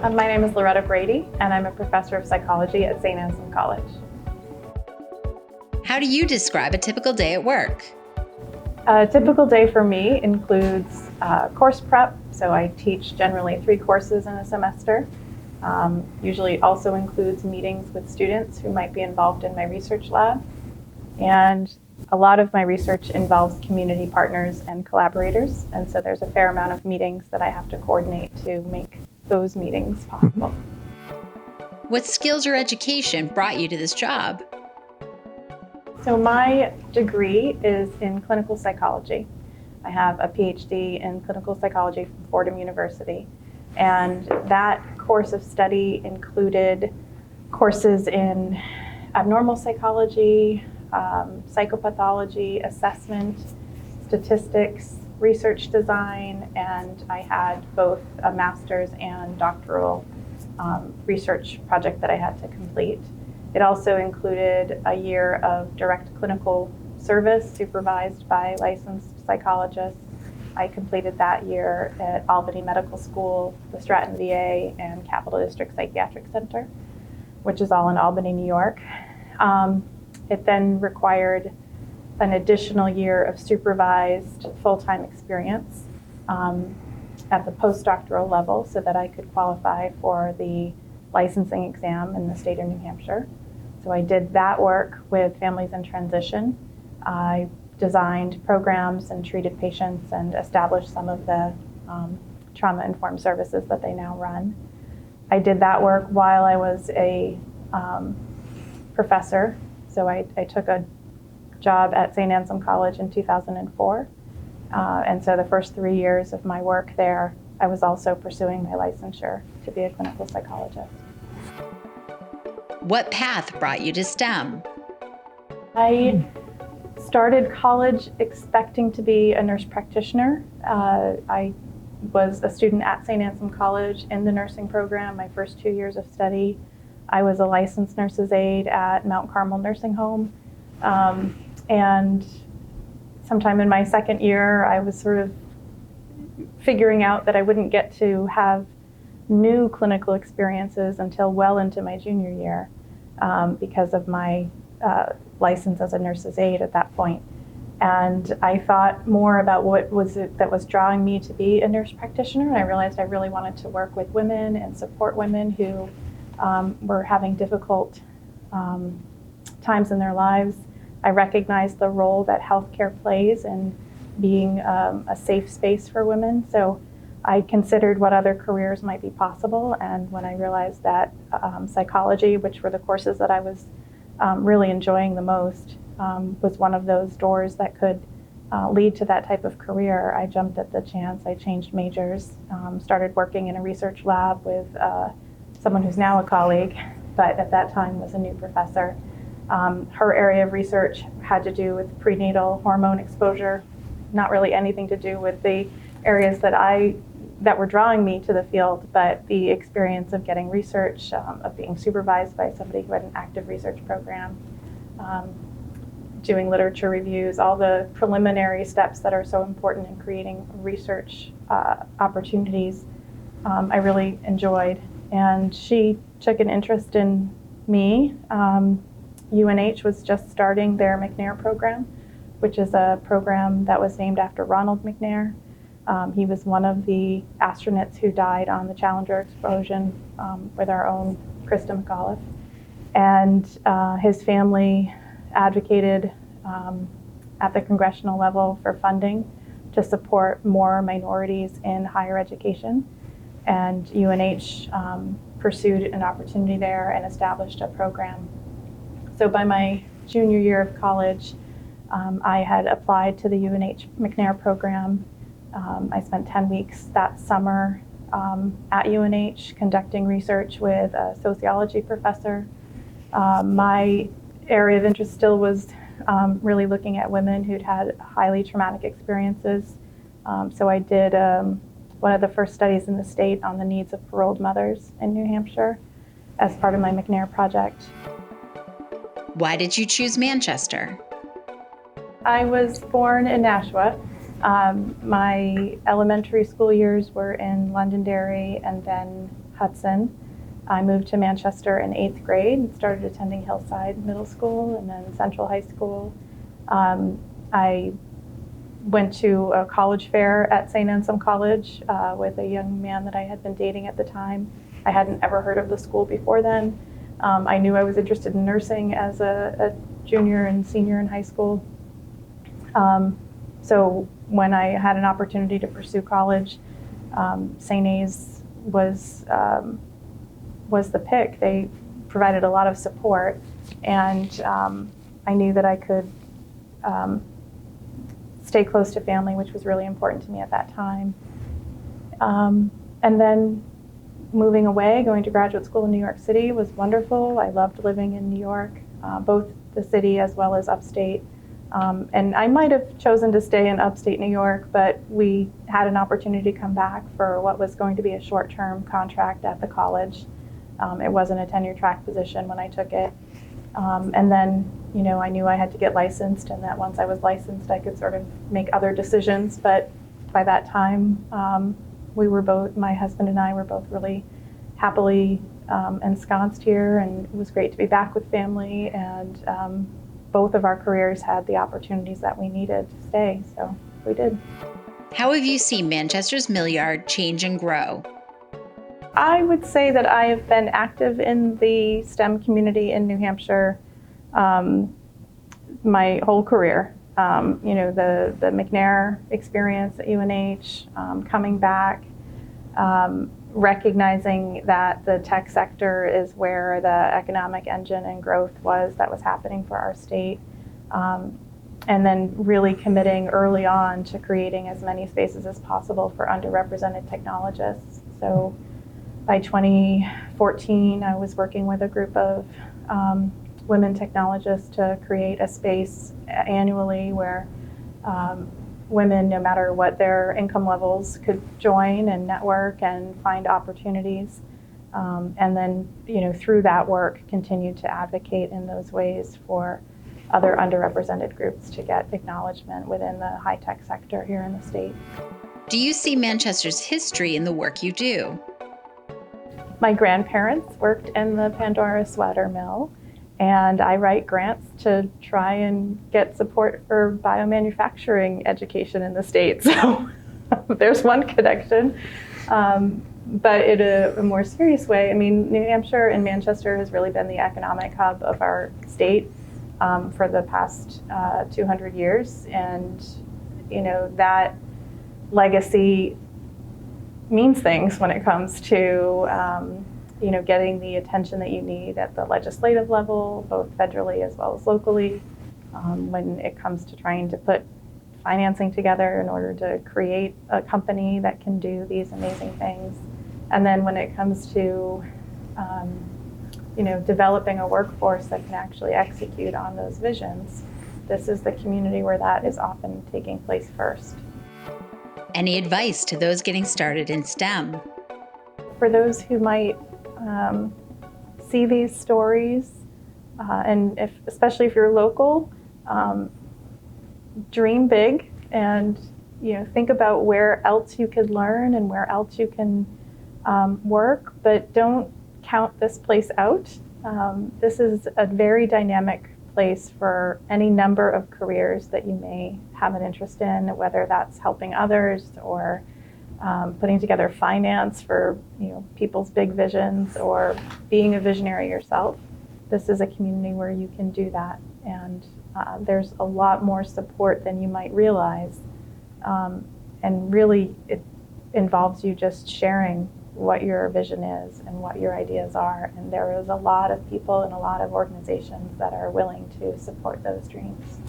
My name is Loretta Brady, and I'm a professor of psychology at St. Anselm College. How do you describe a typical day at work? A typical day for me includes course prep, so I teach generally 3 courses in a semester. Usually also includes meetings with students who might be involved in my research lab. And a lot of my research involves community partners and collaborators, and so there's a fair amount of meetings that I have to coordinate to make those meetings possible. What skills or education brought you to this job? So my degree is in clinical psychology. I have a PhD in clinical psychology from Fordham University, and that course of study included courses in abnormal psychology, psychopathology, assessment, statistics, research design, and I had both a master's and doctoral research project that I had to complete. It also included a year of direct clinical service supervised by licensed psychologists. I completed that year at Albany Medical School, the Stratton VA, and Capital District Psychiatric Center, which is all in Albany, New York. It then required an additional year of supervised full-time experience at the postdoctoral level so that I could qualify for the licensing exam in the state of New Hampshire. So I did that work with families in transition. I designed programs and treated patients and established some of the trauma-informed services that they now run. I did that work while I was a professor. So I took a job at St. Anselm College in 2004. And so the first 3 years of my work there, I was also pursuing my licensure to be a clinical psychologist. What path brought you to STEM? I started college expecting to be a nurse practitioner. I was a student at St. Anselm College in the nursing program my first 2 years of study. I was a licensed nurse's aide at Mount Carmel Nursing Home. And sometime in my second year, I was sort of figuring out that I wouldn't get to have new clinical experiences until well into my junior year because of my license as a nurse's aide at that point. And I thought more about what was it that was drawing me to be a nurse practitioner, and I realized I really wanted to work with women and support women who were having difficult times in their lives. I recognized the role that healthcare plays in being a safe space for women. So I considered what other careers might be possible, and when I realized that psychology, which were the courses that I was really enjoying the most, was one of those doors that could lead to that type of career, I jumped at the chance. I changed majors, started working in a research lab with someone who's now a colleague, but at that time was a new professor. Her area of research had to do with prenatal hormone exposure, not really anything to do with the areas that were drawing me to the field, but the experience of getting research, of being supervised by somebody who had an active research program, doing literature reviews, all the preliminary steps that are so important in creating research opportunities, I really enjoyed. And she took an interest in me. UNH was just starting their McNair program, which is a program that was named after Ronald McNair. He was one of the astronauts who died on the Challenger explosion with our own Krista McAuliffe. And his family advocated at the congressional level for funding to support more minorities in higher education. And UNH pursued an opportunity there and established a program. So by my junior year of college, I had applied to the UNH McNair program. I spent 10 weeks that summer at UNH conducting research with a sociology professor. My area of interest still was really looking at women who'd had highly traumatic experiences. So I did one of the first studies in the state on the needs of paroled mothers in New Hampshire as part of my McNair project. Why did you choose Manchester? I was born in Nashua. My elementary school years were in Londonderry, and then Hudson. I moved to Manchester in 8th grade and started attending Hillside Middle School and then Central High School. I went to a college fair at St. Anselm College with a young man that I had been dating at the time. I hadn't ever heard of the school before then. I knew I was interested in nursing as a junior and senior in high school. So when I had an opportunity to pursue college, St. A's was the pick. They provided a lot of support, and I knew that I could stay close to family, which was really important to me at that time. And then moving away, going to graduate school in New York City was wonderful. I loved living in New York, both the city as well as upstate. And I might have chosen to stay in upstate New York, but we had an opportunity to come back for what was going to be a short-term contract at the college. It wasn't a tenure track position when I took it. And then, I knew I had to get licensed, and that once I was licensed, I could sort of make other decisions. But by that time, my husband and I were both really happily ensconced here, and it was great to be back with family, and both of our careers had the opportunities that we needed to stay, so we did. How have you seen Manchester's Mill Yard change and grow? I would say that I have been active in the STEM community in New Hampshire my whole career. The McNair experience at UNH, coming back, recognizing that the tech sector is where the economic engine and growth that was happening for our state. And then really committing early on to creating as many spaces as possible for underrepresented technologists. So by 2014, I was working with a group of women technologists to create a space annually where women, no matter what their income levels, could join and network and find opportunities. And then, through that work, continue to advocate in those ways for other underrepresented groups to get acknowledgement within the high-tech sector here in the state. Do you see Manchester's history in the work you do? My grandparents worked in the Pandora sweater mill, and I write grants to try and get support for biomanufacturing education in the state. So there's one connection. But in a more serious way, New Hampshire and Manchester has really been the economic hub of our state for the past 200 years. And, that legacy means things when it comes to getting the attention that you need at the legislative level, both federally as well as locally, when it comes to trying to put financing together in order to create a company that can do these amazing things. And then when it comes to developing a workforce that can actually execute on those visions, this is the community where that is often taking place first. Any advice to those getting started in STEM? For those who might see these stories, and especially if you're local, dream big and think about where else you could learn and where else you can work, but don't count this place out. This is a very dynamic place for any number of careers that you may have an interest in, whether that's helping others or putting together finance for people's big visions or being a visionary yourself. This is a community where you can do that, and there's a lot more support than you might realize, and really it involves you just sharing what your vision is and what your ideas are, and there is a lot of people and a lot of organizations that are willing to support those dreams.